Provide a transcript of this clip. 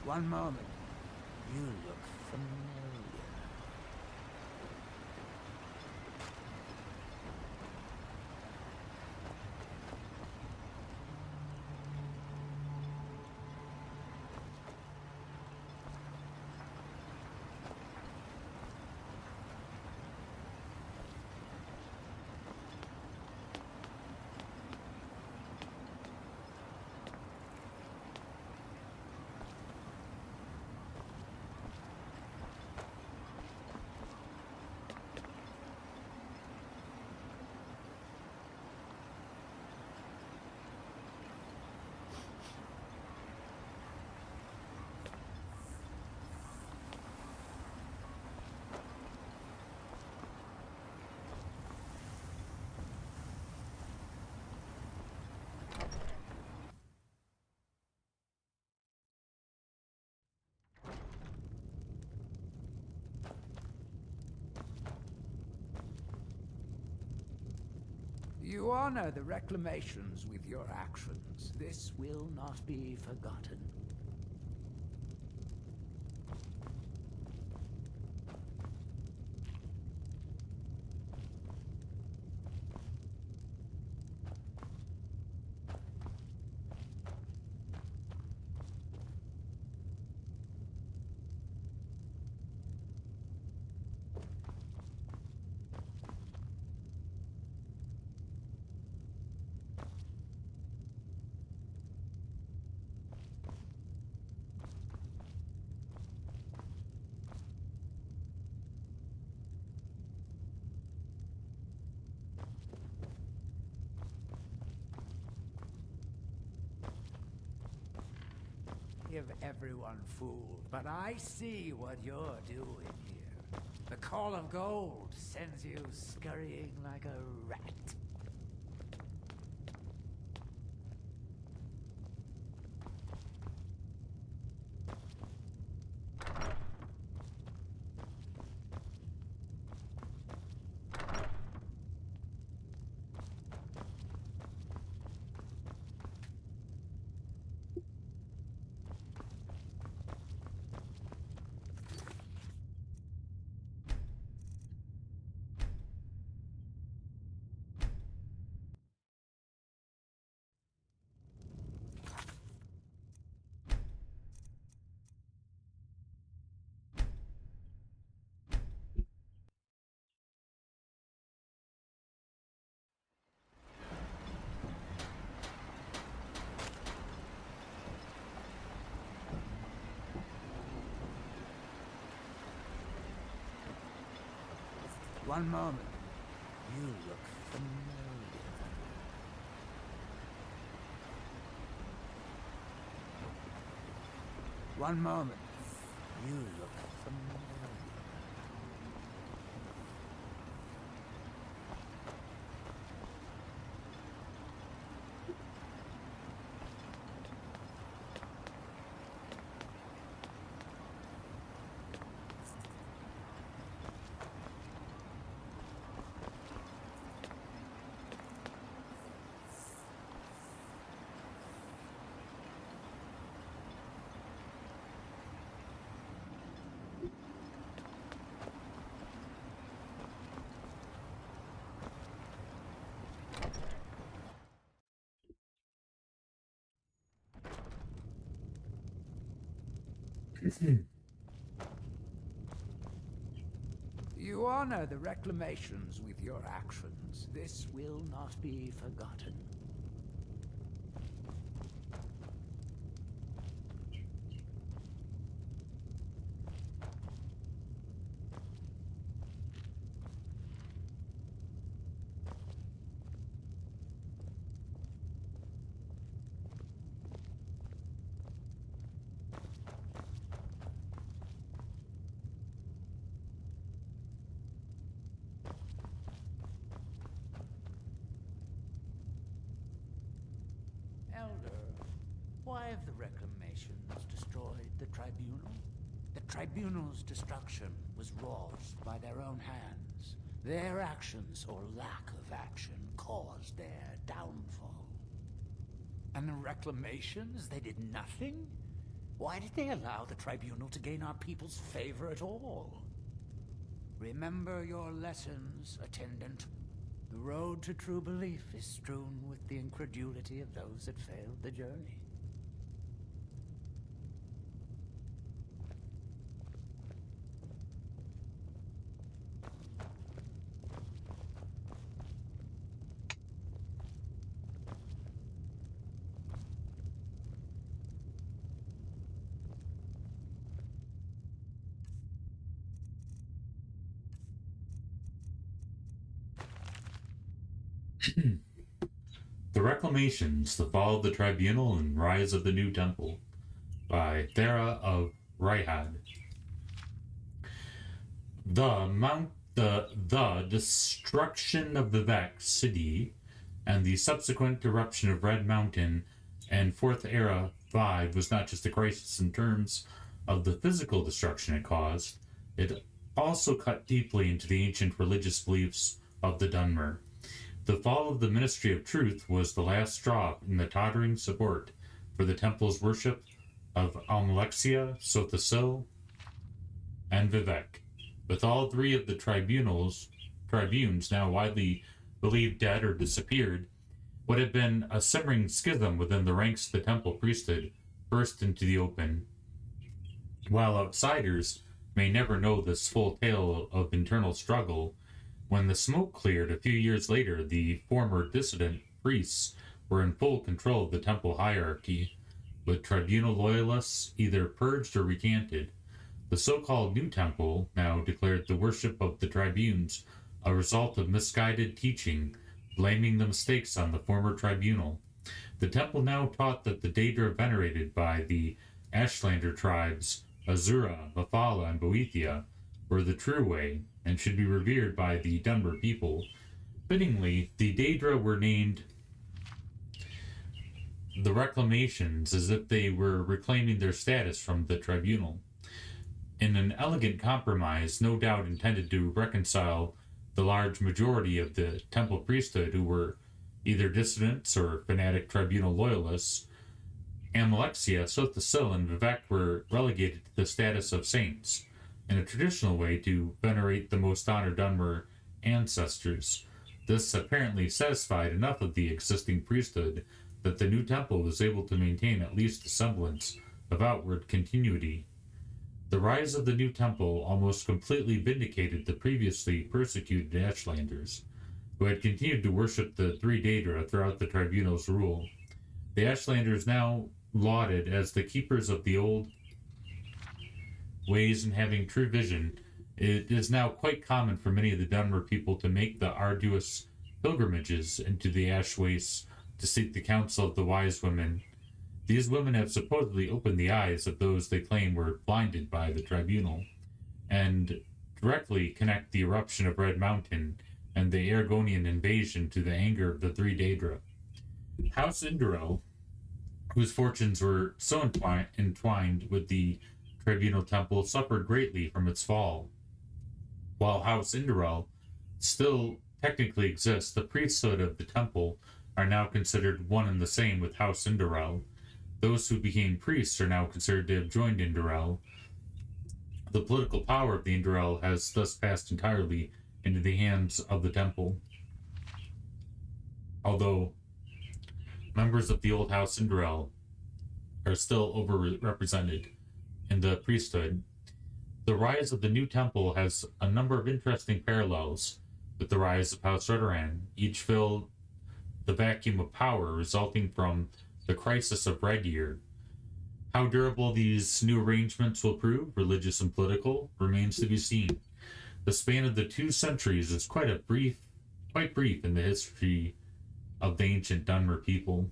One moment. You look familiar. You honor the reclamations with your actions. This will not be forgotten. Give everyone fooled, but I see what you're doing here. The Call of Gold sends you scurrying like a rat. One moment. You look familiar. One moment. You look familiar. You honor the reclamations with your actions. This will not be forgotten. Why have the Reclamations destroyed the Tribunal? The Tribunal's destruction was wrought by their own hands. Their actions, or lack of action, caused their downfall. And the Reclamations, they did nothing? Why did they allow the Tribunal to gain our people's favor at all? Remember your lessons, attendant. The road to true belief is strewn with the incredulity of those that failed the journey. The Reclamations, The Fall of the Tribunal and Rise of the New Temple by Thera of Raihad. The destruction of Vivek City and the subsequent eruption of Red Mountain and Fourth Era 5 was not just a crisis in terms of the physical destruction it caused, it also cut deeply into the ancient religious beliefs of the Dunmer. The fall of the Ministry of Truth was the last straw in the tottering support for the temple's worship of Almalexia, Sothasil, and Vivek. With all three of the tribunes now widely believed dead or disappeared, what had been a simmering schism within the ranks of the temple priesthood burst into the open. While outsiders may never know this full tale of internal struggle, when the smoke cleared a few years later, the former dissident priests were in full control of the temple hierarchy, with tribunal loyalists either purged or recanted. The so-called New Temple now declared the worship of the tribunes a result of misguided teaching, blaming the mistakes on the former tribunal. The temple now taught that the Daedra venerated by the Ashlander tribes, Azura, Mephala, and Boethia, were the true way, and should be revered by the Dunmer people. Fittingly, the Daedra were named the Reclamations as if they were reclaiming their status from the tribunal. In an elegant compromise, no doubt intended to reconcile the large majority of the temple priesthood who were either dissidents or fanatic tribunal loyalists, Almalexia, Sothasil, and Vivek were relegated to the status of saints, in a traditional way to venerate the most honored Dunmer ancestors. This apparently satisfied enough of the existing priesthood that the new temple was able to maintain at least a semblance of outward continuity. The rise of the new temple almost completely vindicated the previously persecuted Ashlanders, who had continued to worship the three Daedra throughout the tribunal's rule. The Ashlanders, now lauded as the keepers of the old ways and having true vision, it is now quite common for many of the Dunmer people to make the arduous pilgrimages into the ash wastes to seek the counsel of the wise women. These women have supposedly opened the eyes of those they claim were blinded by the tribunal, and directly connect the eruption of Red Mountain and the Argonian invasion to the anger of the three Daedra. House Indorel, whose fortunes were so entwined with the Tribunal Temple, suffered greatly from its fall. While House Indorel still technically exists, the priesthood of the temple are now considered one and the same with House Indorel. Those who became priests are now considered to have joined Indorel. The political power of the Indorel has thus passed entirely into the hands of the temple. Although members of the old House Indorel are still overrepresented in the priesthood, the rise of the new temple has a number of interesting parallels with the rise of House Redoran. Each fill the vacuum of power resulting from the crisis of Red Year. How durable these new arrangements will prove, religious and political, remains to be seen. The span of the 2 centuries is quite brief in the history of the ancient Dunmer people.